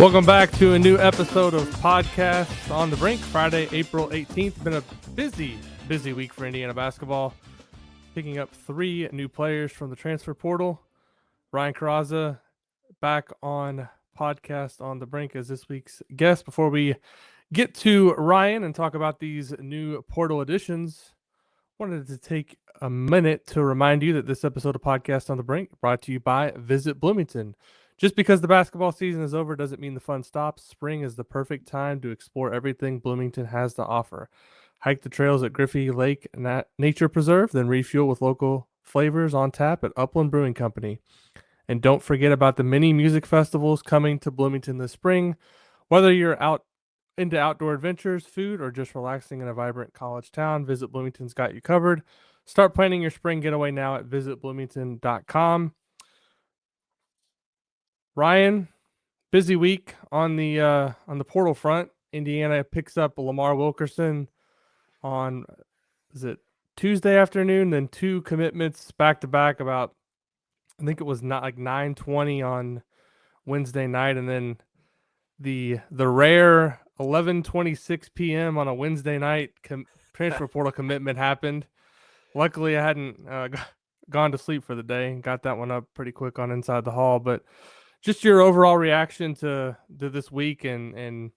Welcome back to a new episode of Podcast on the Brink, Friday, April 18th. Been a busy week for Indiana basketball. Picking up 3 new players from the transfer portal. Ryan Corazza back on Podcast on the Brink as this week's guest. Before we get to Ryan and talk about these new portal additions, wanted to take a minute to remind you that this episode of Podcast on the Brink brought to you by Visit Bloomington. Just because the basketball season is over doesn't mean the fun stops. Spring is the perfect time to explore everything Bloomington has to offer. Hike the trails at Griffey Lake Nature Preserve, then refuel with local flavors on tap at Upland Brewing Company. And don't forget about the many music festivals coming to Bloomington this spring. Whether you're out into outdoor adventures, food, or just relaxing in a vibrant college town, Visit Bloomington's got you covered. Start planning your spring getaway now at visitbloomington.com. Ryan, busy week on the portal front. Indiana picks up Lamar Wilkerson on, is it Tuesday afternoon? Then 2 commitments back to back. About, I think it was not like 9:20 on Wednesday night, and then the rare 11:26 p.m. on a Wednesday night transfer portal commitment happened. Luckily, I hadn't gone to sleep for the day and got that one up pretty quick on Inside the Hall, but. Just your overall reaction to this week, and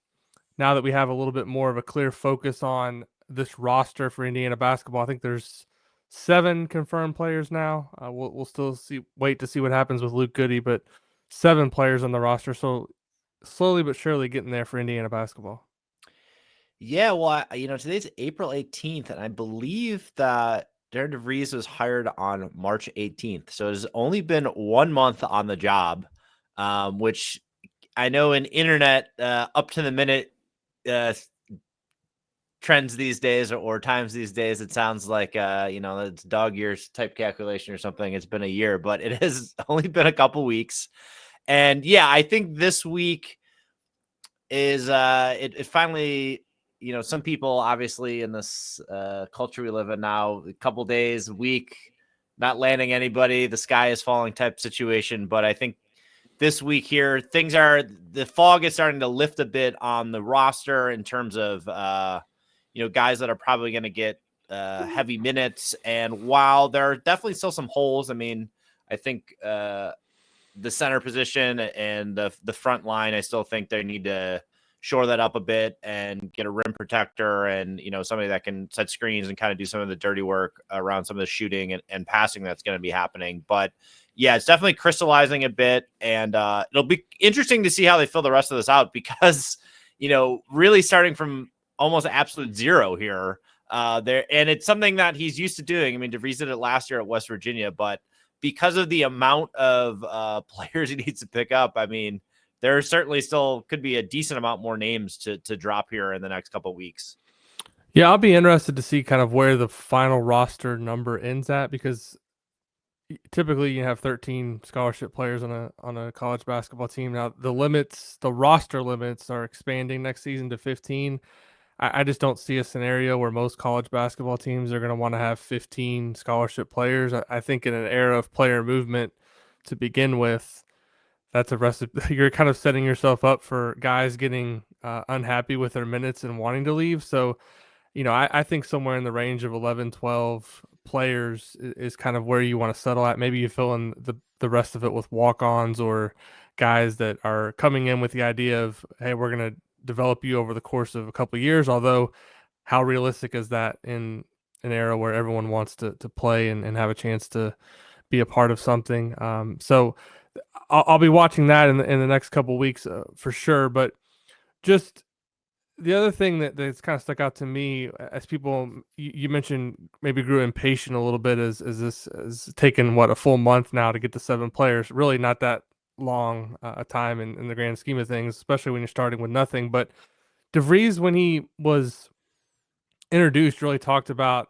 now that we have a little bit more of a clear focus on this roster for Indiana basketball. I think there's 7 confirmed players now. We'll still wait to see what happens with Luke Goody, but 7 players on the roster. So slowly but surely getting there for Indiana basketball. Yeah, well, today's April 18th, and I believe that Darren DeVries was hired on March 18th. So it's only been 1 month on the job. Which I know in internet up to the minute trends these days or times these days, it sounds like, it's dog years type calculation or something. It's been a year, but it has only been a couple weeks. And yeah, I think this week is it finally, some people obviously in this culture we live in now, a couple days, a week, not landing anybody, the sky is falling type situation. But I think this week here, the fog is starting to lift a bit on the roster in terms of, guys that are probably going to get heavy minutes. And while there are definitely still some holes, I mean, I think the center position and the front line, I still think they need to shore that up a bit and get a rim protector and, somebody that can set screens and kind of do some of the dirty work around some of the shooting and passing that's going to be happening. But yeah, it's definitely crystallizing a bit, and it'll be interesting to see how they fill the rest of this out because, really starting from almost absolute zero here there. And it's something that he's used to doing. I mean, DeVries did it last year at West Virginia, but because of the amount of players he needs to pick up, I mean, there certainly still could be a decent amount more names to drop here in the next couple of weeks. Yeah, I'll be interested to see kind of where the final roster number ends at, because typically you have 13 scholarship players on a college basketball team. Now the roster limits are expanding next season to 15. I just don't see a scenario where most college basketball teams are going to want to have 15 scholarship players. I think in an era of player movement to begin with, that's a recipe. You're kind of setting yourself up for guys getting unhappy with their minutes and wanting to leave. So, I think somewhere in the range of 11, 12 players is kind of where you want to settle at. Maybe you fill in the rest of it with walk-ons or guys that are coming in with the idea of, hey, we're going to develop you over the course of a couple of years. Although, how realistic is that in an era where everyone wants to play and have a chance to be a part of something? So I'll be watching that in the next couple of weeks for sure. But just the other thing that's kind of stuck out to me as people, you mentioned, maybe grew impatient a little bit as this has taken a full month now to get to 7 players. Really not that long a time in the grand scheme of things, especially when you're starting with nothing. But DeVries, when he was introduced, really talked about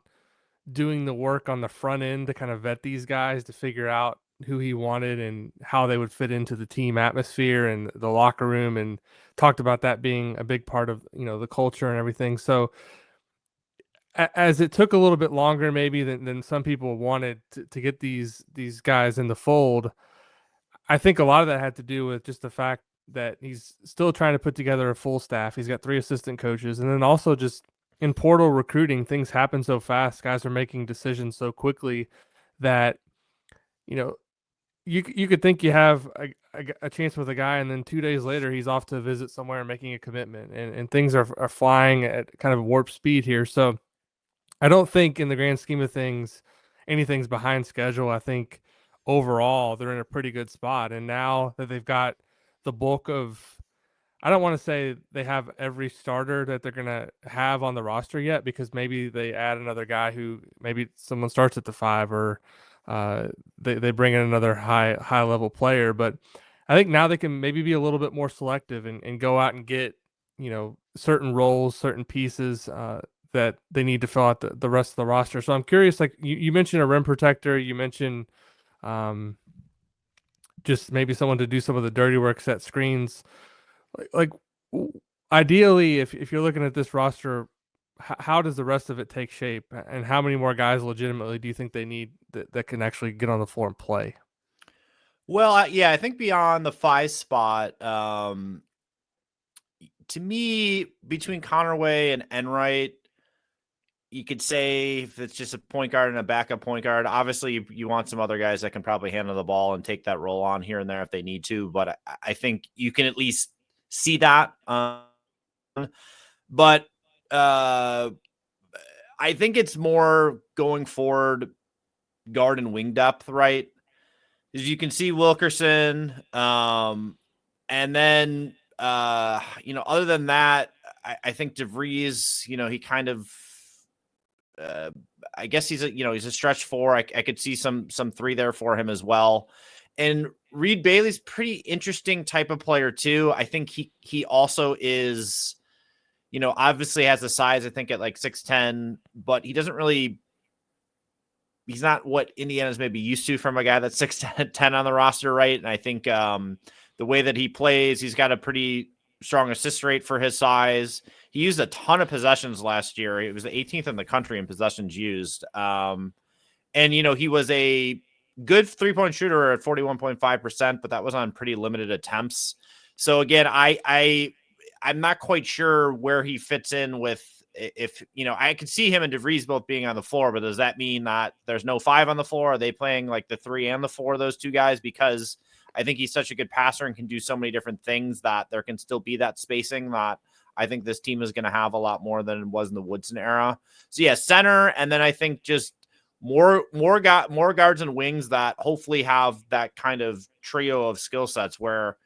doing the work on the front end to kind of vet these guys to figure out who he wanted and how they would fit into the team atmosphere and the locker room, and talked about that being a big part of, the culture and everything. So as it took a little bit longer maybe than some people wanted to get these guys in the fold, I think a lot of that had to do with just the fact that he's still trying to put together a full staff. He's got 3 assistant coaches, and then also just in portal recruiting, things happen so fast. Guys are making decisions so quickly that you know you could think you have a chance with a guy, and then 2 days later he's off to visit somewhere and making a commitment, and things are flying at kind of warp speed here. So I don't think in the grand scheme of things anything's behind schedule. I think overall they're in a pretty good spot, and now that they've got the bulk of, I don't want to say they have every starter that they're going to have on the roster yet, because maybe they add another guy who maybe someone starts at the 5, or they bring in another high level player. But I think now they can maybe be a little bit more selective and go out and get, certain roles, certain pieces that they need to fill out the rest of the roster. So I'm curious, like you mentioned a rim protector, you mentioned um, just maybe someone to do some of the dirty work, set screens. Like ideally, if you're looking at this roster, how does the rest of it take shape, and how many more guys legitimately do you think they need that can actually get on the floor and play? Well, I think beyond the 5 spot, to me, between Conroy and Enright, you could say if it's just a point guard and a backup point guard, obviously you want some other guys that can probably handle the ball and take that role on here and there if they need to. But I think you can at least see that. But I think it's more going forward guard and wing depth, right? As you can see Wilkerson, and then other than that, I think DeVries, he kind of I guess he's a stretch 4. I could see some 3 there for him as well. And Reed Bailey's pretty interesting type of player too. I think he also is, obviously has the size, I think at like 6'10", but he doesn't really, he's not what Indiana's maybe used to from a guy that's 6'10" on the roster, right? And I think the way that he plays, he's got a pretty strong assist rate for his size. He used a ton of possessions last year. It was the 18th in the country in possessions used. And, he was a good 3-point shooter at 41.5%, but that was on pretty limited attempts. So again, I'm not quite sure where he fits in with, if, I could see him and DeVries both being on the floor, but does that mean that there's no 5 on the floor? Are they playing like the 3 and the 4, those two guys? Because I think he's such a good passer and can do so many different things that there can still be that spacing that I think this team is going to have a lot more than it was in the Woodson era. So yeah, center. And then I think just more guards and wings that hopefully have that kind of trio of skill sets where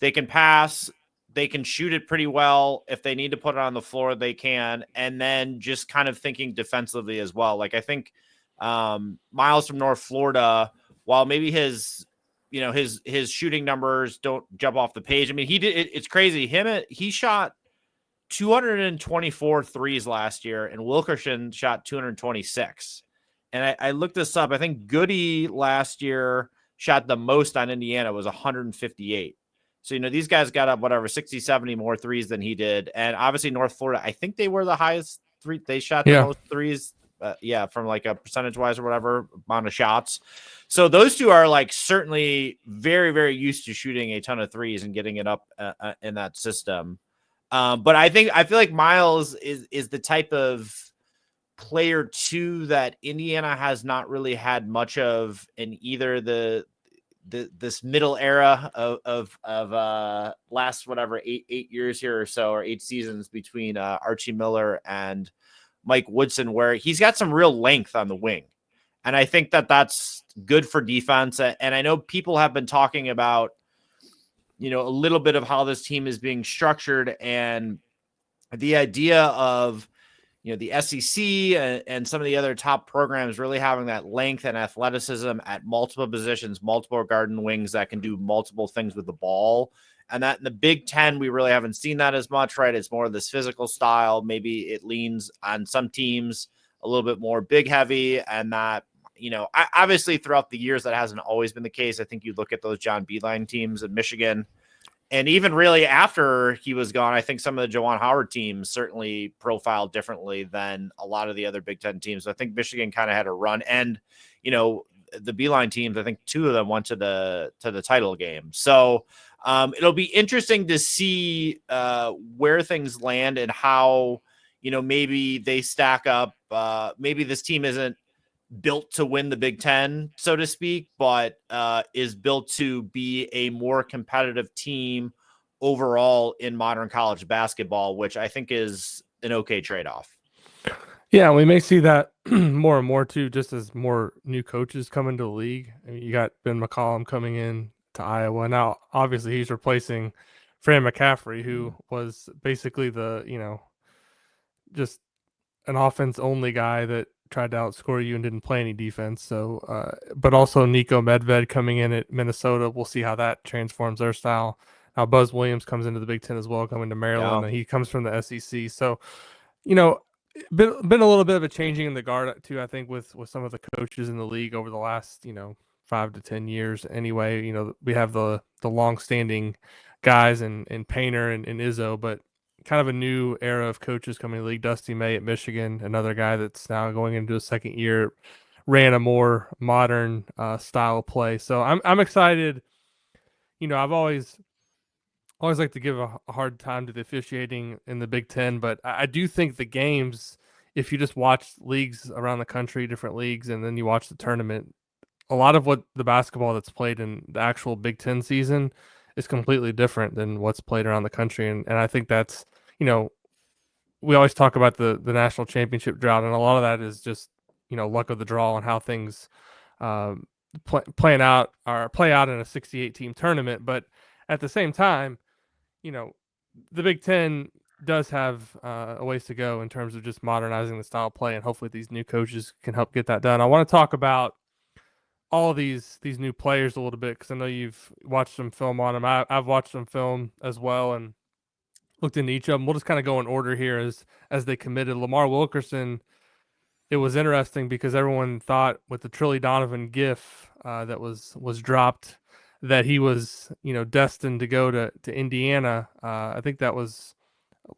they can pass, they can shoot it pretty well. If they need to put it on the floor, they can. And then just kind of thinking defensively as well. Like I think Miles from North Florida, while maybe his shooting numbers don't jump off the page. I mean, it's crazy. He shot 224 threes last year, and Wilkerson shot 226. And I looked this up. I think Goody last year shot the most on Indiana, was 158. So, these guys got up, 60, 70 more threes than he did. And obviously North Florida, I think they were the highest three. They shot the most threes. From like a percentage wise or whatever amount of shots. So those two are like certainly very, very used to shooting a ton of threes and getting it up in that system. But I feel like Miles is the type of player too that Indiana has not really had much of in either this middle era of last eight years here or so, or 8 seasons between Archie Miller and Mike Woodson, where he's got some real length on the wing. And I think that that's good for defense. And I know people have been talking about, a little bit of how this team is being structured and the idea of, the SEC and some of the other top programs really having that length and athleticism at multiple positions, multiple guard and wings that can do multiple things with the ball. And that in the Big Ten, we really haven't seen that as much, right? It's more of this physical style. Maybe it leans on some teams a little bit more big heavy. And that, obviously throughout the years, that hasn't always been the case. I think you look at those John Beeline teams in Michigan, and even really after he was gone, I think some of the Juwan Howard teams certainly profiled differently than a lot of the other Big Ten teams. I think Michigan kind of had a run, and, the Beeline teams, I think 2 of them went to the title game. So It'll be interesting to see where things land and how, maybe they stack up. Maybe this team isn't built to win the Big Ten, so to speak, but is built to be a more competitive team overall in modern college basketball, which I think is an okay trade-off. Yeah, we may see that more and more too, just as more new coaches come into the league. I mean, you got Ben McCollum coming in to Iowa. Now, obviously, he's replacing Fran McCaffrey, who was basically just an offense only guy that tried to outscore you and didn't play any defense. So, but also Nico Medved coming in at Minnesota. We'll see how that transforms their style. Now, Buzz Williams comes into the Big Ten as well, coming to Maryland, Yeah. and he comes from the SEC. So, you know, been a little bit of a changing in the guard too. I think with some of the coaches in the league over the last 5 to 10 years. Anyway, we have the long standing guys and Painter and Izzo, but kind of a new era of coaches coming to the league. Dusty May at Michigan, another guy that's now going into his second year, ran a more modern style of play. So I'm excited. I've always like to give a hard time to the officiating in the Big Ten, but I do think the games, if you just watch leagues around the country, different leagues, and then you watch the tournament, a lot of what the basketball that's played in the actual Big Ten season is completely different than what's played around the country. And I think that's, you know, we always talk about the national championship drought, and a lot of that is just, luck of the draw and how things um, play out in a 68 team tournament. But at the same time, you know, the Big Ten does have a ways to go in terms of just modernizing the style of play, and hopefully these new coaches can help get that done. I want to talk about all of these new players a little bit because I know you've watched some film on them. I've watched some film as well and looked into each of them. We'll just kind of go in order here as they committed. Lamar Wilkerson. It was interesting because everyone thought with the Trilly Donovan gif that was dropped that he was destined to go to Indiana. I think that was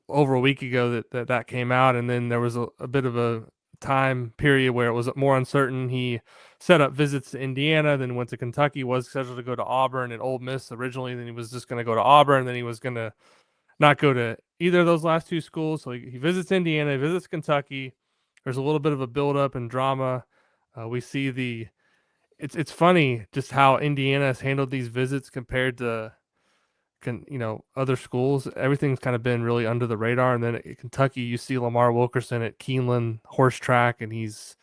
over a week ago that came out, and then there was a bit of a time period where it was more uncertain. He set up visits to Indiana, then went to Kentucky, was scheduled to go to Auburn and Ole Miss originally, then he was just going to go to Auburn, then he was going to not go to either of those last two schools. So he visits Indiana, he visits Kentucky. There's a little bit of a buildup and drama. We see it's funny just how Indiana has handled these visits compared to other schools. Everything's kind of been really under the radar. And then at Kentucky, you see Lamar Wilkerson at Keeneland horse track, and he's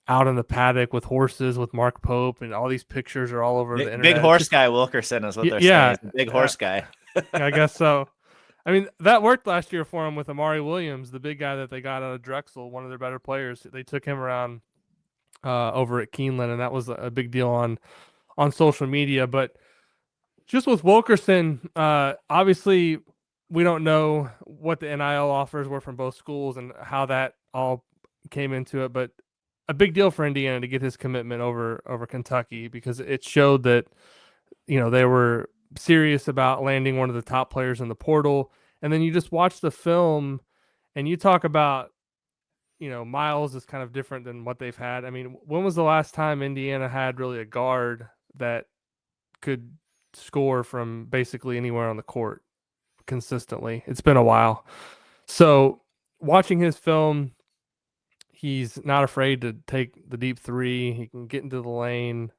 out in the paddock with horses with Mark Pope, and all these pictures are all over the internet. Big horse guy Wilkerson is what they're saying. He's a big horse guy. I guess so. I mean, that worked last year for him with Amari Williams, the big guy that they got out of Drexel, one of their better players. They took him around over at Keeneland, and that was a big deal on social media. But just with Wilkerson, obviously we don't know what the NIL offers were from both schools and how that all came into it, but a big deal for Indiana to get his commitment over Kentucky because it showed that they were serious about landing one of the top players in the portal. And then you just watch the film and you talk about Miles is kind of different than what they've had. I mean, when was the last time Indiana had really a guard that could score from basically anywhere on the court consistently? It's been a while. So watching his film, he's not afraid to take the deep three. He can get into the lane.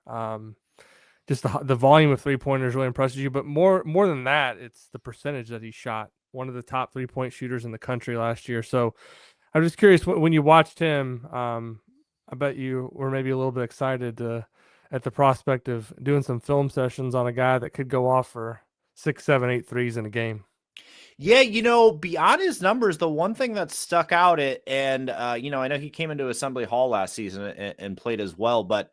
Just the volume of 3-pointers really impresses you. But more than that, it's the percentage that he shot. One of the top 3-point shooters in the country last year. So I'm just curious, when you watched him, I bet you were maybe a little bit excited at the prospect of doing some film sessions on a guy that could go off for 6, 7, 8 threes in a game. Yeah, beyond his numbers, the one thing that stuck out and I know he came into Assembly Hall last season and played as well, but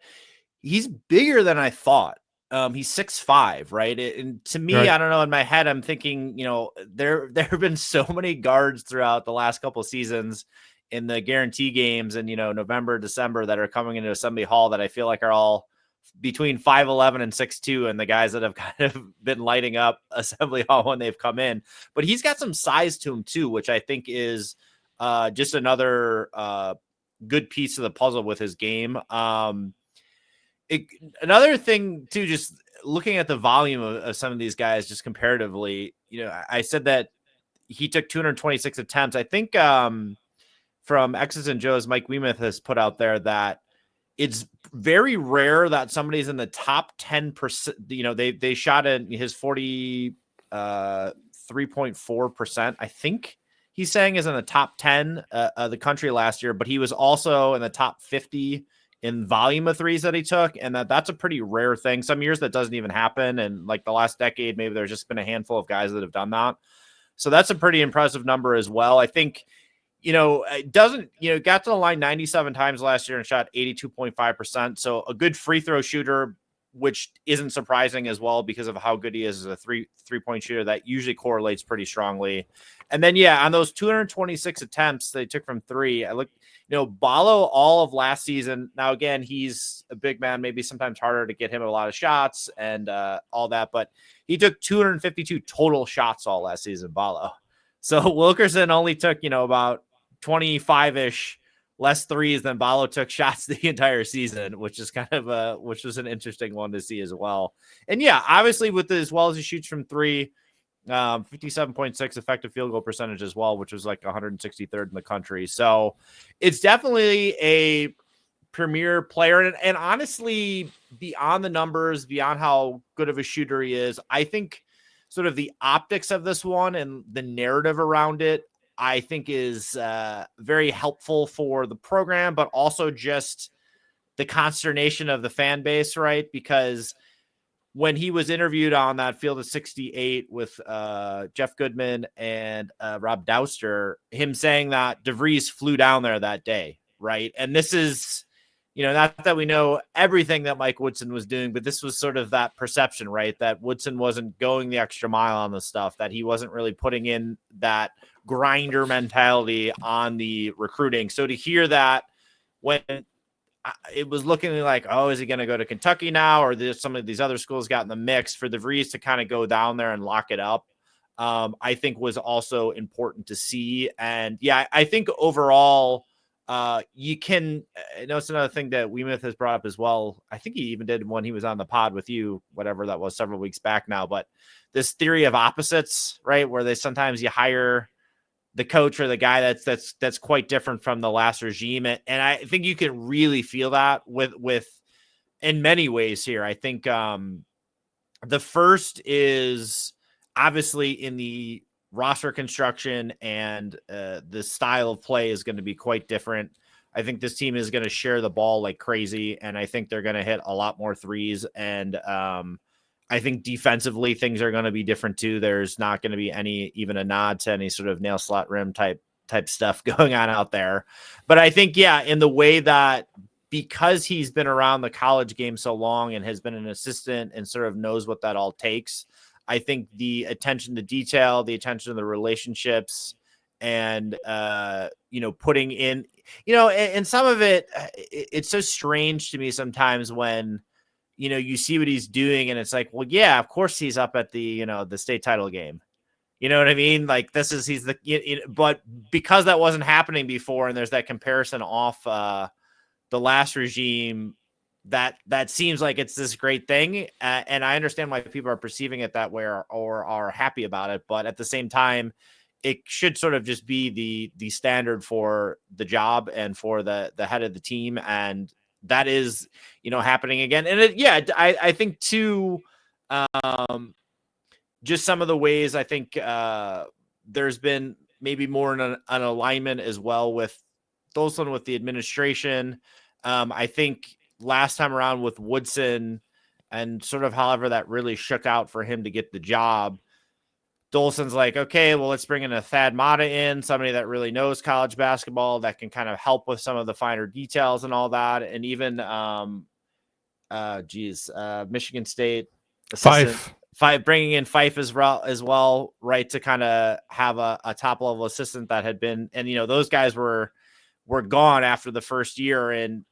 he's bigger than I thought. He's 6'5", right? And to me, Right. I don't know, in my head, I'm thinking, there have been so many guards throughout the last couple of seasons in the guarantee games and, November, December that are coming into Assembly Hall that I feel like are all between 5'11" and 6'2", and the guys that have kind of been lighting up Assembly Hall when they've come in. But he's got some size to him too, which I think is just another good piece of the puzzle with his game. Another thing too, just looking at the volume of some of these guys, just comparatively, I said that he took 226 attempts. I think from X's and Joe's, Mike Weemuth has put out there that it's very rare that somebody's in the top 10%. They shot in his 3.4%. I think he's saying is in the top 10 of the country last year, but he was also in the top 50 in volume of threes that he took. And that's a pretty rare thing. Some years that doesn't even happen. And like the last decade, maybe there's just been a handful of guys that have done that. So that's a pretty impressive number as well. I think, it doesn't, got to the line 97 times last year and shot 82.5%. So a good free throw shooter, which isn't surprising as well because of how good he is as a three-point shooter. That usually correlates pretty strongly. And then, on those 226 attempts they took from three, I looked, Ballo all of last season. Now, again, he's a big man, maybe sometimes harder to get him a lot of shots and all that, but he took 252 total shots all last season, Ballo. So Wilkerson only took, about 25-ish less threes than Ballo took shots the entire season, which is which was an interesting one to see as well. And obviously with as well as he shoots from three, 57.6 effective field goal percentage as well, which was like 163rd in the country. So it's definitely a premier player. And honestly, beyond the numbers, beyond how good of a shooter he is, I think sort of the optics of this one and the narrative around it, I think is very helpful for the program, but also just the consternation of the fan base, right? Because when he was interviewed on that Field of 68 with Jeff Goodman and Rob Douster, him saying that DeVries flew down there that day, right? And this is, not that we know everything that Mike Woodson was doing, but this was sort of that perception, right? That Woodson wasn't going the extra mile on the stuff, that he wasn't really putting in that grinder mentality on the recruiting. So to hear that when it was looking like, oh, is he going to go to Kentucky now? Or there's some of these other schools got in the mix for DeVries to kind of go down there and lock it up. I think was also important to see. And I think overall, you can, I know it's another thing that Weemuth has brought up as well. I think he even did when he was on the pod with you, whatever that was several weeks back now, but this theory of opposites, right? Where sometimes you hire the coach or the guy that's quite different from the last regime. And I think you can really feel that with in many ways here. I think the first is obviously in the roster construction and the style of play is going to be quite different. I think this team is going to share the ball like crazy, and I think they're going to hit a lot more threes. And I think defensively things are going to be different too. There's not going to be even a nod to any sort of nail slot rim type stuff going on out there. But I think, in the way that because he's been around the college game so long and has been an assistant and sort of knows what that all takes, I think the attention to detail, the attention to the relationships, and putting in, and some of it, it's so strange to me sometimes when you see what he's doing and it's like, well, yeah, of course he's up at the the state title game. You know what I mean? Like but because that wasn't happening before, and there's that comparison off the last regime, that seems like it's this great thing. And I understand why people are perceiving it that way or are happy about it. But at the same time, it should sort of just be the standard for the job and for the head of the team. And that is, happening again. And I think too, just some of the ways I think there's been maybe more an alignment as well with Dolson, with the administration. I think last time around with Woodson and sort of however that really shook out for him to get the job, Dolson's like, okay, well, let's bring in a Thad Matta in, somebody that really knows college basketball that can kind of help with some of the finer details and all that. And even, Michigan State assistant Fife, bringing in Fife as well, right, to kind of have a top level assistant that had been, and those guys were gone after the first year, and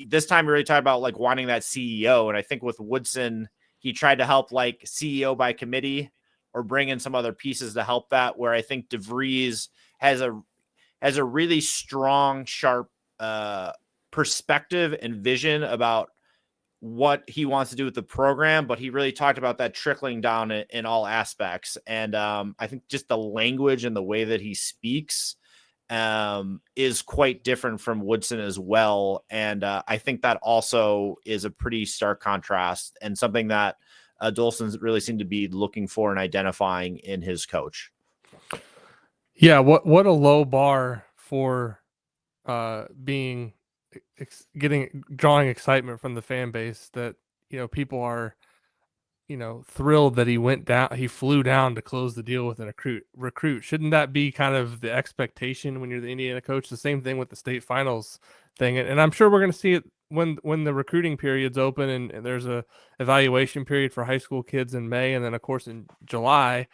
this time we really talked about like wanting that CEO. And I think with Woodson, he tried to help like CEO by committee or bring in some other pieces to help that. Where I think DeVries has a really strong, sharp perspective and vision about what he wants to do with the program, but he really talked about that trickling down in all aspects. And I think just the language and the way that he speaks is quite different from Woodson as well. And I think that also is a pretty stark contrast and something that Dolson's really seemed to be looking for and identifying in his coach. Yeah, what a low bar for being drawing excitement from the fan base that people are thrilled that he flew down to close the deal with a recruit. Shouldn't that be kind of the expectation when you're the Indiana coach? The same thing with the state finals thing. And I'm sure we're going to see it when the recruiting period's open and there's a evaluation period for high school kids in May. And then of course in July,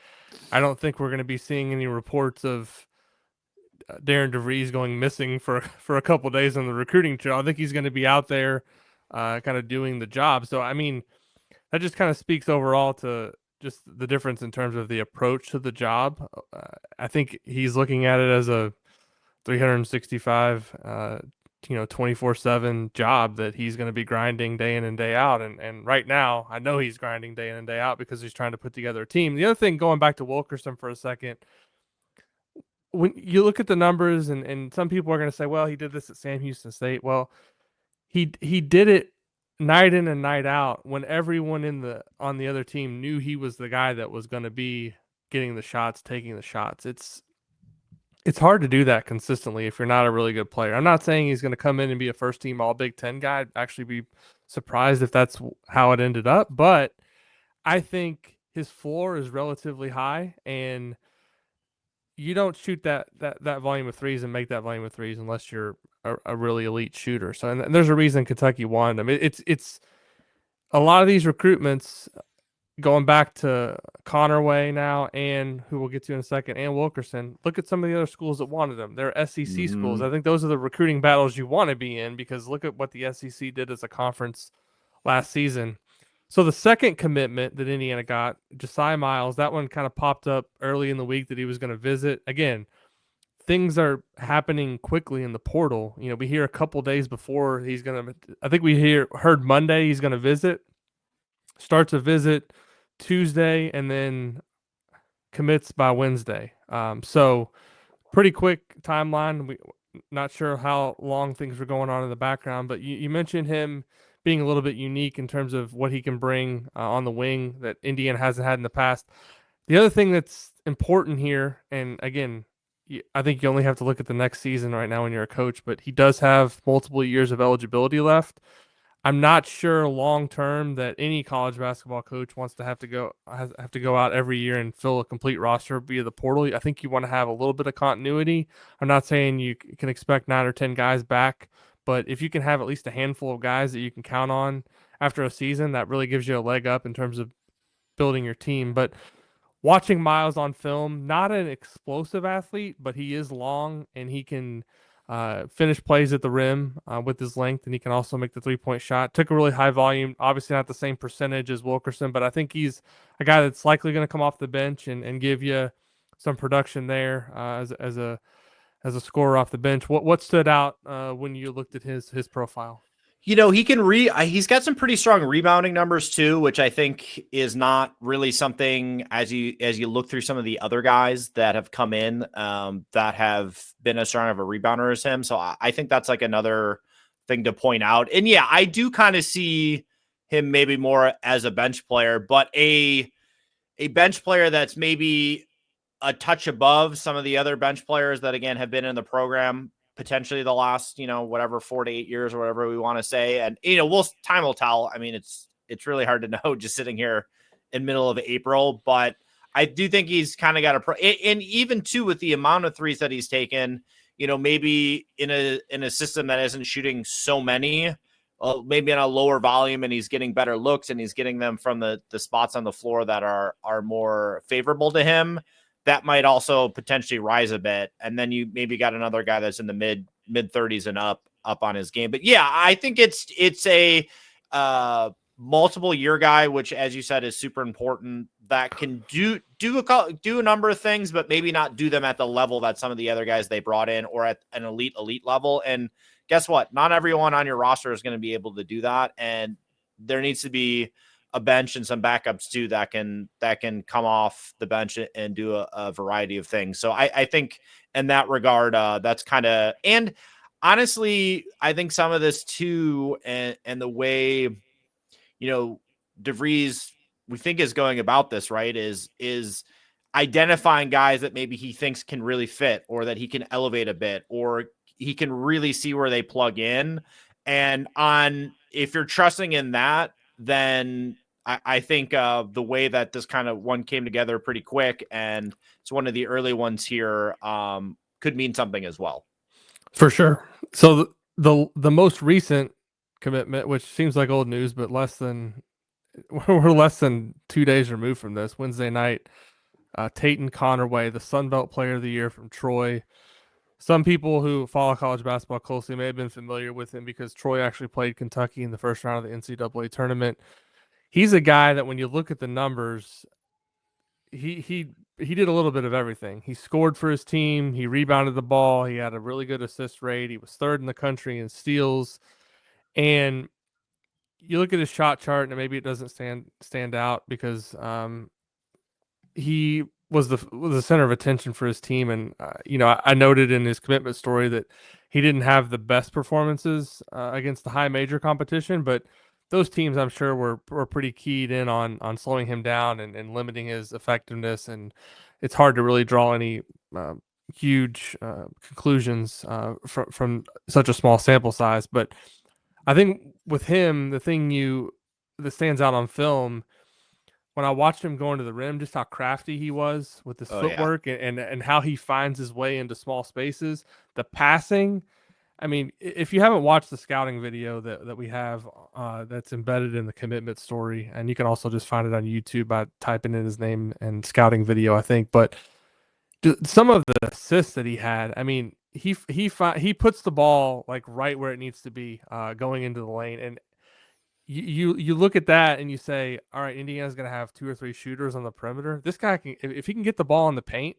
I don't think we're going to be seeing any reports of Darren DeVries going missing for a couple days on the recruiting trail. I think he's going to be out there kind of doing the job. So, I mean, that just kind of speaks overall to just the difference in terms of the approach to the job. I think he's looking at it as a 365, 24/7 job that he's going to be grinding day in and day out. And right now, I know he's grinding day in and day out because he's trying to put together a team. The other thing, going back to Wilkerson for a second, when you look at the numbers, and some people are going to say, well, he did this at Sam Houston State. Well, he did it night in and night out when everyone on the other team knew he was the guy that was going to be getting the shots, taking the shots. It's hard to do that consistently if you're not a really good player. I'm not saying he's going to come in and be a first team All Big Ten guy. I'd actually be surprised if that's how it ended up, but I think his floor is relatively high, and you don't shoot that volume of threes and make that volume of threes unless you're a really elite shooter. So, and there's a reason Kentucky wanted him. It's a lot of these recruitments going back to Conroy now, and who we'll get to in a second, and Wilkerson. Look at some of the other schools that wanted them. They're SEC schools. I think those are the recruiting battles you want to be in, because look at what the SEC did as a conference last season. So the second commitment that Indiana got, Josiah Miles, that one kind of popped up early in the week that he was going to visit. Again, things are happening quickly in the portal. We hear a couple days before he's going to, I think heard Monday he's going to visit, starts a visit Tuesday, and then commits by Wednesday. So pretty quick timeline. We not sure how long things were going on in the background, but you mentioned him being a little bit unique in terms of what he can bring on the wing that Indiana hasn't had in the past. The other thing that's important here, and again, I think you only have to look at the next season right now when you're a coach, but he does have multiple years of eligibility left. I'm not sure long term that any college basketball coach wants to have to go out every year and fill a complete roster via the portal. I think you want to have a little bit of continuity. I'm not saying you can expect 9 or 10 guys back, but if you can have at least a handful of guys that you can count on after a season, that really gives you a leg up in terms of building your team. But watching Miles on film, not an explosive athlete, but he is long and he can finish plays at the rim with his length, and he can also make the 3-point shot. Took a really high volume, obviously not the same percentage as Wilkerson, but I think he's a guy that's likely going to come off the bench and give you some production there as a scorer off the bench. What stood out when you looked at his profile? He can he's got some pretty strong rebounding numbers too, which I think is not really something as you look through some of the other guys that have come in that have been as strong of a rebounder as him. So I think that's like another thing to point out. And yeah, I do kind of see him maybe more as a bench player, but a bench player that's maybe a touch above some of the other bench players that again have been in the program potentially the last, whatever 4 to 8 years or whatever we want to say. And, time will tell. I mean, it's really hard to know just sitting here in middle of April, but I do think he's kind of got and even too, with the amount of threes that he's taken, maybe in a system that isn't shooting so many, maybe in a lower volume, and he's getting better looks and he's getting them from the spots on the floor that are more favorable to him. That might also potentially rise a bit. And then you maybe got another guy that's in the mid 30s and up on his game. But yeah, I think it's a multiple year guy, which, as you said, is super important, that can do a number of things, but maybe not do them at the level that some of the other guys they brought in, or at an elite level. And guess what? Not everyone on your roster is going to be able to do that. And there needs to be a bench and some backups too that can come off the bench and do a variety of things. So I think in that regard, that's kind of, and honestly, I think some of this too, and the way, DeVries, we think, is going about this, right, is identifying guys that maybe he thinks can really fit, or that he can elevate a bit, or he can really see where they plug in. And if you're trusting in that, then I think the way that this kind of one came together pretty quick, and it's one of the early ones here, could mean something as well. For sure. So the most recent commitment, which seems like old news, but we're less than 2 days removed from this. Wednesday night, Tatum Conroy, the Sun Belt Player of the Year from Troy. Some people who follow college basketball closely may have been familiar with him because Troy actually played Kentucky in the first round of the NCAA tournament. He's a guy that when you look at the numbers, he did a little bit of everything. He scored for his team, he rebounded the ball, he had a really good assist rate, he was third in the country in steals. And you look at his shot chart and maybe it doesn't stand out because he was the center of attention for his team. And I noted in his commitment story that he didn't have the best performances against the high major competition, but those teams I'm sure were pretty keyed in on slowing him down and limiting his effectiveness. And it's hard to really draw any huge conclusions from such a small sample size. But I think with him, the thing that stands out on film when I watched him going to the rim, just how crafty he was with his footwork, yeah, and how he finds his way into small spaces. The passing, I mean, if you haven't watched the scouting video that we have that's embedded in the commitment story, and you can also just find it on YouTube by typing in his name and scouting video, I think. But some of the assists that he had, I mean, he puts the ball like right where it needs to be, going into the lane. And you look at that and you say, all right, Indiana's going to have 2 or 3 shooters on the perimeter. This guy can, if he can get the ball in the paint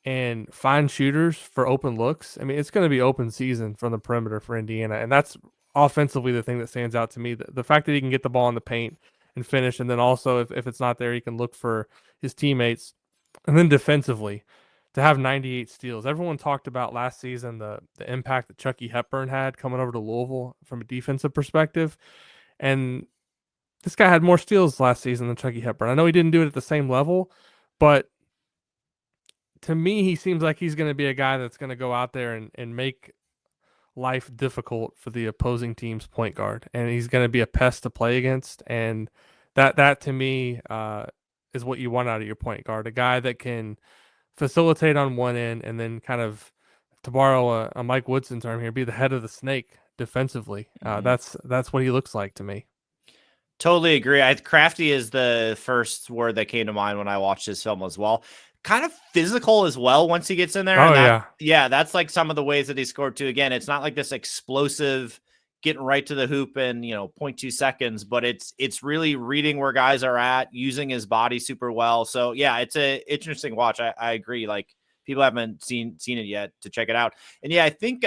and find shooters for open looks, I mean, it's going to be open season from the perimeter for Indiana. And that's offensively the thing that stands out to me. The fact that he can get the ball in the paint and finish. And then also, if it's not there, he can look for his teammates. And then defensively, to have 98 steals. Everyone talked about last season the impact that Chucky Hepburn had coming over to Louisville from a defensive perspective. And this guy had more steals last season than Chucky Hepburn. I know he didn't do it at the same level, but to me, he seems like he's going to be a guy that's going to go out there and make life difficult for the opposing team's point guard. And he's going to be a pest to play against. And that to me is what you want out of your point guard, a guy that can facilitate on one end and then kind of, to borrow a Mike Woodson term here, be the head of the snake defensively. That's what he looks like to me. Totally agree. Crafty is the first word that came to mind when I watched this film as well. Kind of physical as well once he gets in there. Oh, yeah. That's like some of the ways that he scored too. Again, it's not like this explosive getting right to the hoop in 0.2 seconds, but it's really reading where guys are at, using his body super well. So yeah, it's a interesting watch. I agree. Like, people haven't seen it yet to check it out. And yeah, I think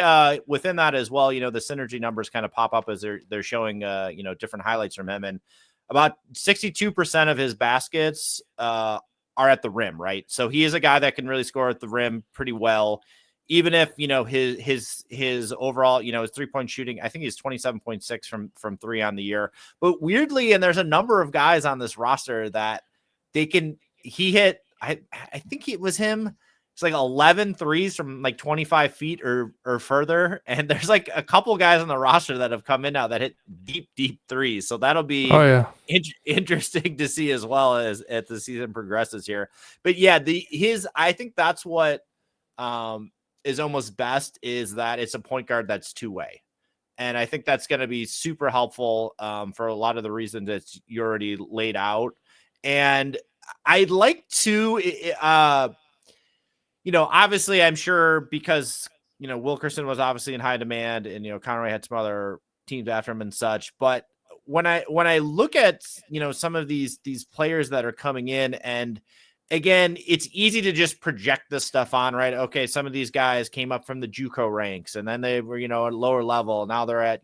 within that as well, the synergy numbers kind of pop up as they're showing different highlights from him. And about 62% of his baskets are at the rim, right? So he is a guy that can really score at the rim pretty well. Even if his overall his 3-point shooting, I think he's 27.6 from 3 on the year. But weirdly, and there's a number of guys on this roster that he hit. I think it was him. It's like 11 threes from like 25 feet or further. And there's like a couple guys on the roster that have come in now that hit deep threes. So that'll be interesting to see as well as the season progresses here. But yeah, I think that's what is almost best, is that it's a point guard that's two-way. And I think that's going to be super helpful for a lot of the reasons that you already laid out. And I'd like to, obviously, I'm sure because, Wilkerson was obviously in high demand, and, Conroy had some other teams after him and such. But when I look at, some of these players that are coming in, and again, it's easy to just project this stuff on, right? Okay, some of these guys came up from the JUCO ranks, and then they were, at lower level. Now they're at,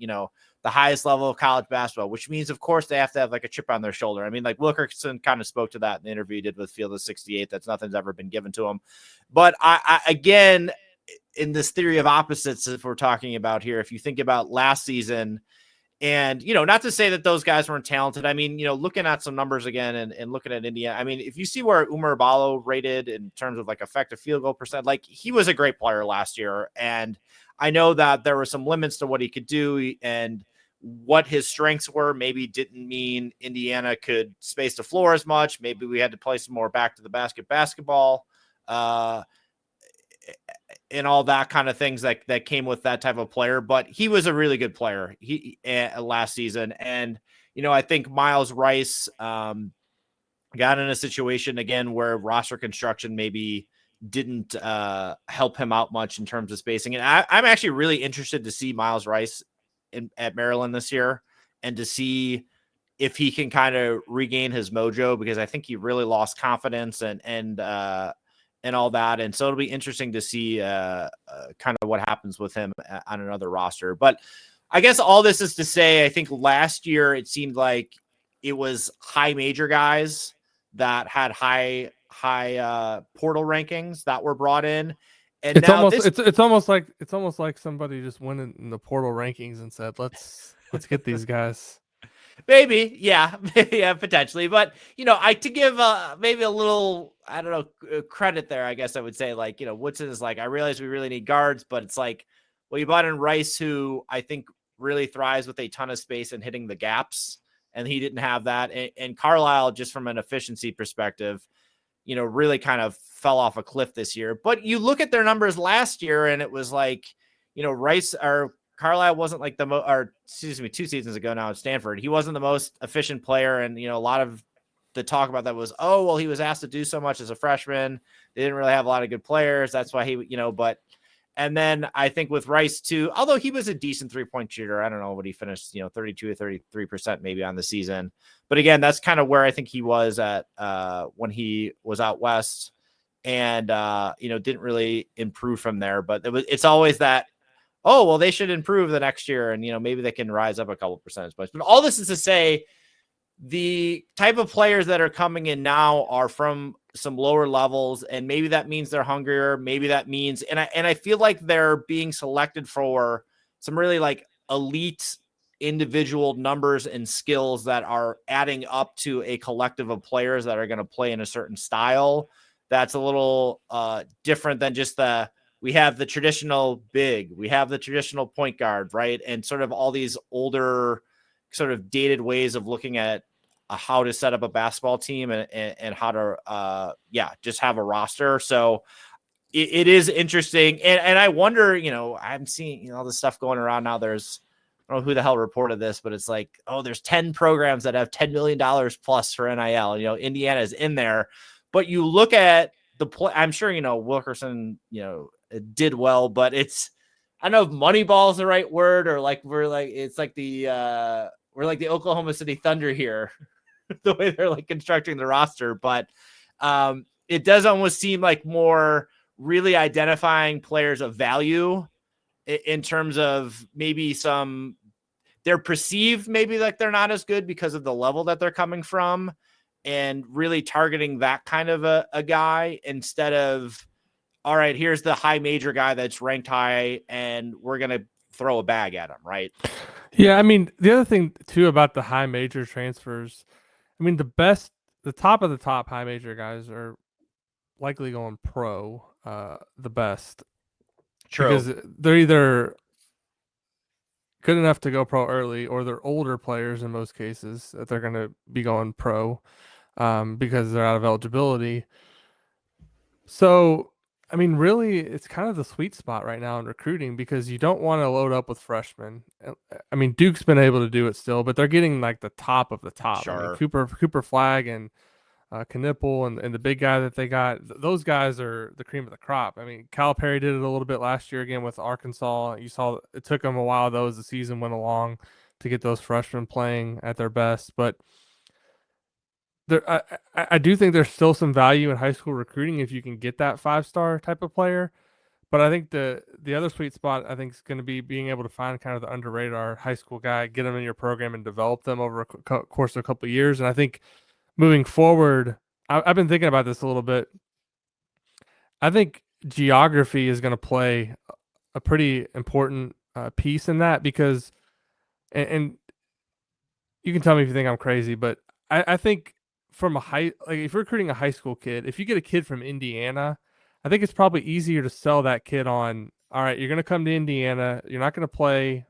the highest level of college basketball, which means, of course, they have to have like a chip on their shoulder. I mean, like Wilkerson kind of spoke to that in the interview he did with Field of 68. That's nothing's ever been given to him. But I again, in this theory of opposites, if we're talking about here, if you think about last season, and, not to say that those guys weren't talented. I mean, looking at some numbers again and looking at Indiana, I mean, if you see where Umar Ballo rated in terms of like effective field goal percent, like he was a great player last year. And I know that there were some limits to what he could do and what his strengths were. Maybe didn't mean Indiana could space the floor as much. Maybe we had to play some more back to the basket basketball. And all that kind of things that came with that type of player, but he was a really good player last season. And, I think Miles Rice got in a situation again where roster construction maybe didn't help him out much in terms of spacing. And I'm actually really interested to see Miles Rice at Maryland this year and to see if he can kind of regain his mojo, because I think he really lost confidence and all that. And so it'll be interesting to see kind of what happens with him on another roster. But I guess all this is to say, I think last year it seemed like it was high major guys that had high portal rankings that were brought in. And It's now almost it's almost like somebody just went in the portal rankings and said, let's get these guys. Maybe, yeah, yeah, potentially. But I to give maybe a little, I don't know, credit there. I guess I would say, like, Woodson is like, I realize we really need guards, but it's like, well, you brought in Rice, who I think really thrives with a ton of space and hitting the gaps, and he didn't have that. And Carlisle, just from an efficiency perspective, really kind of fell off a cliff this year. But you look at their numbers last year, and it was like, Rice or Carlisle wasn't like or excuse me, 2 seasons ago now at Stanford, he wasn't the most efficient player. And, a lot of the talk about that was, oh, well, he was asked to do so much as a freshman. They didn't really have a lot of good players. That's why he, but, and then I think with Rice too, although he was a decent 3-point shooter, I don't know what he finished, 32 or 33% maybe on the season. But again, that's kind of where I think he was at when he was out West and, didn't really improve from there. But it's always that, oh, well, they should improve the next year and, maybe they can rise up a couple percentage points. But all this is to say the type of players that are coming in now are from some lower levels, and maybe that means they're hungrier. Maybe that means, and I feel like they're being selected for some really like elite individual numbers and skills that are adding up to a collective of players that are going to play in a certain style. That's a little different than just we have the traditional big, we have the traditional point guard, right? And sort of all these older sort of dated ways of looking at how to set up a basketball team and how to, just have a roster. So it is interesting. And I wonder, I'm seeing, all this stuff going around now. I don't know who the hell reported this, but it's like, oh, there's 10 programs that have $10 million plus for NIL. Indiana is in there, but you look at the play. I'm sure, Wilkerson, did well, but I don't know if Moneyball is the right word, or like it's like we're like the Oklahoma City Thunder here, the way they're like constructing the roster. But it does almost seem like more really identifying players of value in terms of maybe they're perceived maybe like they're not as good because of the level that they're coming from, and really targeting that kind of a guy instead of, all right, here's the high major guy that's ranked high and we're going to throw a bag at him, right? Yeah, I mean, the other thing too about the high major transfers, I mean, the top of the top high major guys are likely going pro, the best. True. Because they're either good enough to go pro early, or they're older players in most cases that they're going to be going pro because they're out of eligibility. So, I mean, really, it's kind of the sweet spot right now in recruiting, because you don't want to load up with freshmen. I mean, Duke's been able to do it still, but they're getting like the top of the top. Sure. I mean, Cooper Flag and Knipple and the big guy that they got, those guys are the cream of the crop. I mean, Calipari did it a little bit last year again with Arkansas. You saw it took them a while though as the season went along to get those freshmen playing at their best. But I do think there's still some value in high school recruiting if you can get that 5-star type of player. But I think the other sweet spot I think is going to be being able to find kind of the under radar high school guy, get them in your program, and develop them over a course of a couple of years. And I think moving forward, I've been thinking about this a little bit. I think geography is going to play a pretty important piece in that because, and you can tell me if you think I'm crazy, but I think from like if you're recruiting a high school kid, if you get a kid from Indiana, I think it's probably easier to sell that kid on. All right, you're going to come to Indiana. You're not going to play.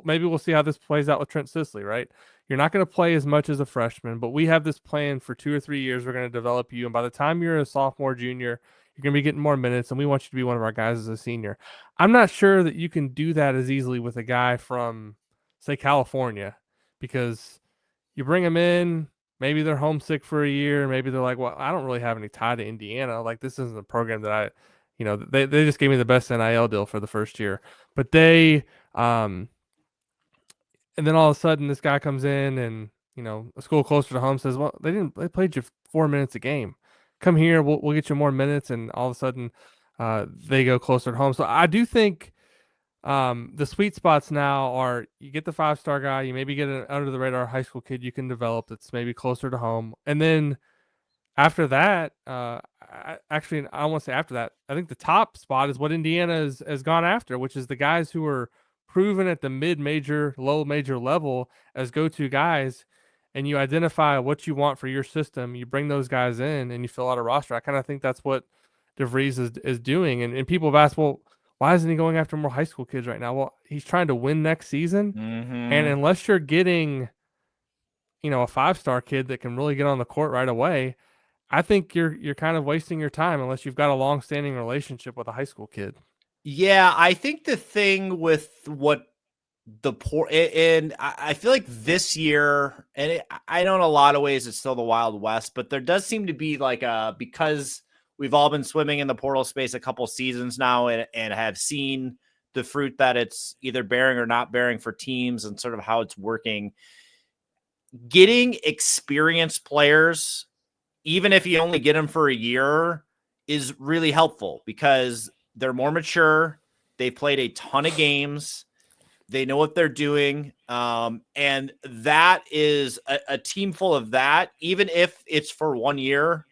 Maybe we'll see how this plays out with Trent Sisley, right? You're not going to play as much as a freshman, but we have this plan for 2 or 3 years. We're going to develop you, and by the time you're a sophomore, junior, you're going to be getting more minutes, and we want you to be one of our guys as a senior. I'm not sure that you can do that as easily with a guy from, say, California, because you bring them in, maybe they're homesick for a year, maybe they're like, well, I don't really have any tie to Indiana. Like this isn't a program that they just gave me the best NIL deal for the first year. But and then all of a sudden this guy comes in and, a school closer to home says, well, they played you 4 minutes a game. Come here, we'll get you more minutes, and all of a sudden they go closer to home. So I do think the sweet spots now are you get the 5-star guy, you maybe get an under the radar high school kid you can develop that's maybe closer to home. And then after that, I don't want to say after that. I think the top spot is what Indiana has gone after, which is the guys who are proven at the mid-major, low-major level as go-to guys, and you identify what you want for your system. You bring those guys in, and you fill out a roster. I kind of think that's what DeVries is doing. And people have asked, well, why isn't he going after more high school kids right now? Well, he's trying to win next season, and unless you're getting, a 5-star kid that can really get on the court right away, I think you're kind of wasting your time unless you've got a long-standing relationship with a high school kid. Yeah, I think the thing with what the poor and I feel like this year, and I know in a lot of ways it's still the Wild West, but there does seem to be like because we've all been swimming in the portal space a couple seasons now and have seen the fruit that it's either bearing or not bearing for teams and sort of how it's working. Getting experienced players, even if you only get them for a year, is really helpful because they're more mature. They played a ton of games. They know what they're doing. And that is a team full of that, even if it's for 1 year,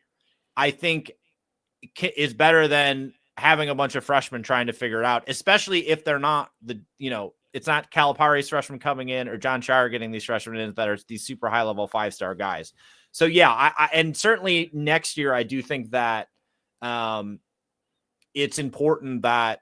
I think is better than having a bunch of freshmen trying to figure it out, especially if they're not it's not Calipari's freshmen coming in or John Shire getting these freshmen in that are these super high level 5-star guys. So yeah, I and certainly next year, I do think that it's important that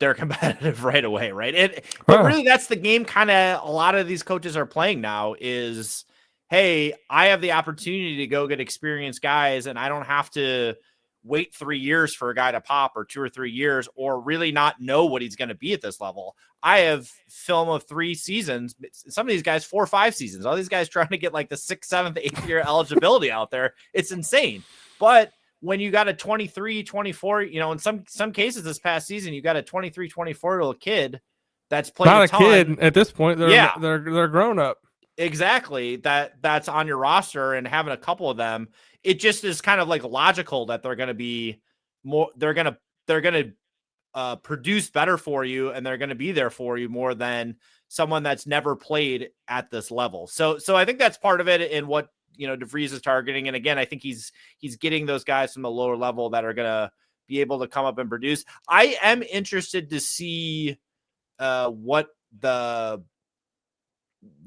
they're competitive right away, right? But really, that's the game kind of a lot of these coaches are playing now is, hey, I have the opportunity to go get experienced guys, and I don't have to wait 3 years for a guy to pop or 2 or 3 years or really not know what he's going to be at this level. I have film of 3 seasons. Some of these guys, 4 or 5 seasons. All these guys trying to get like the 6th, 7th, 8th year eligibility out there. It's insane. But when you got a 23, 24, in some cases this past season, you got a 23, 24-year-old kid that's played not a ton. Kid at this point. They're grown up. Exactly. That's on your roster, and having a couple of them, it just is kind of like logical that they're going to be more. They're going to produce better for you, and they're going to be there for you more than someone that's never played at this level. So I think that's part of it in what DeVries is targeting. And again, I think he's getting those guys from the lower level that are going to be able to come up and produce. I am interested to see what the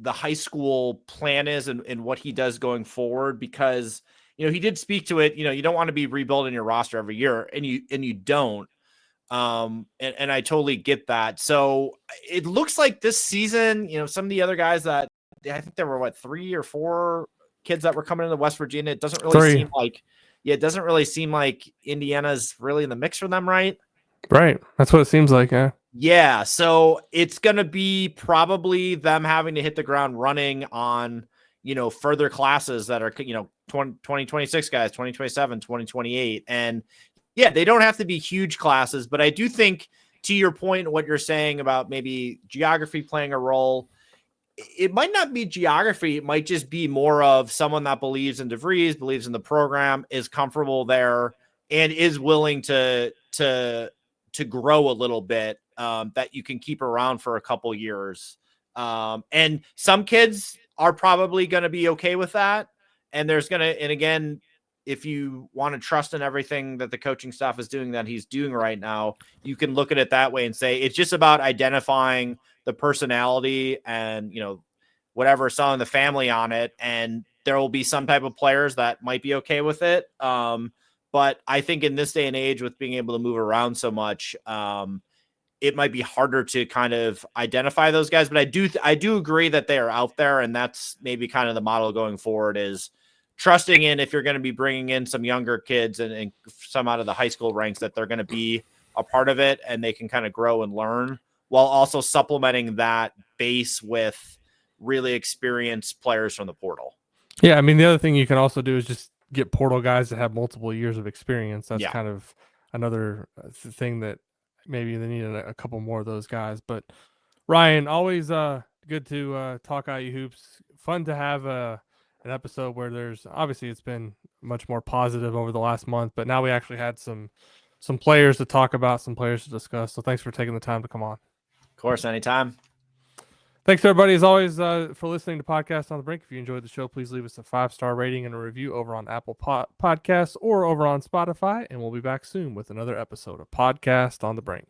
high school plan is and what he does going forward, because, he did speak to it. You don't want to be rebuilding your roster every year, and you don't. And I totally get that. So it looks like this season, some of the other guys that I think there were 3 or 4 kids that were coming into West Virginia. It doesn't really seem like Indiana's really in the mix for them, right? Right. That's what it seems like. Yeah. Yeah. So it's going to be probably them having to hit the ground running on, further classes that are, 2026 guys, 2027, 2028. And yeah, they don't have to be huge classes, but I do think, to your point, what you're saying about maybe geography playing a role, it might not be geography. It might just be more of someone that believes in DeVries, believes in the program, is comfortable there, and is willing to to grow a little bit, that you can keep around for a couple years. And some kids are probably going to be okay with that. And and again, if you want to trust in everything that the coaching staff is doing, that he's doing right now, you can look at it that way and say, it's just about identifying the personality and, whatever, selling the family on it. And there will be some type of players that might be okay with it. But I think in this day and age, with being able to move around so much, it might be harder to kind of identify those guys. But I do agree that they are out there, and that's maybe kind of the model going forward, is trusting in, if you're going to be bringing in some younger kids and some out of the high school ranks, that they're going to be a part of it and they can kind of grow and learn, while also supplementing that base with really experienced players from the portal. Yeah, I mean, the other thing you can also do is just get portal guys that have multiple years of experience. That's kind of another thing that maybe they need a couple more of those guys. But Ryan, always good to talk IU hoops. Fun to have an episode where there's obviously it's been much more positive over the last month, but now we actually had some players to talk about, some players to discuss. So thanks for taking the time to come on. Of course, anytime. Thanks, everybody, as always, for listening to Podcast on the Brink. If you enjoyed the show, please leave us a 5-star rating and a review over on Apple Podcasts or over on Spotify, and we'll be back soon with another episode of Podcast on the Brink.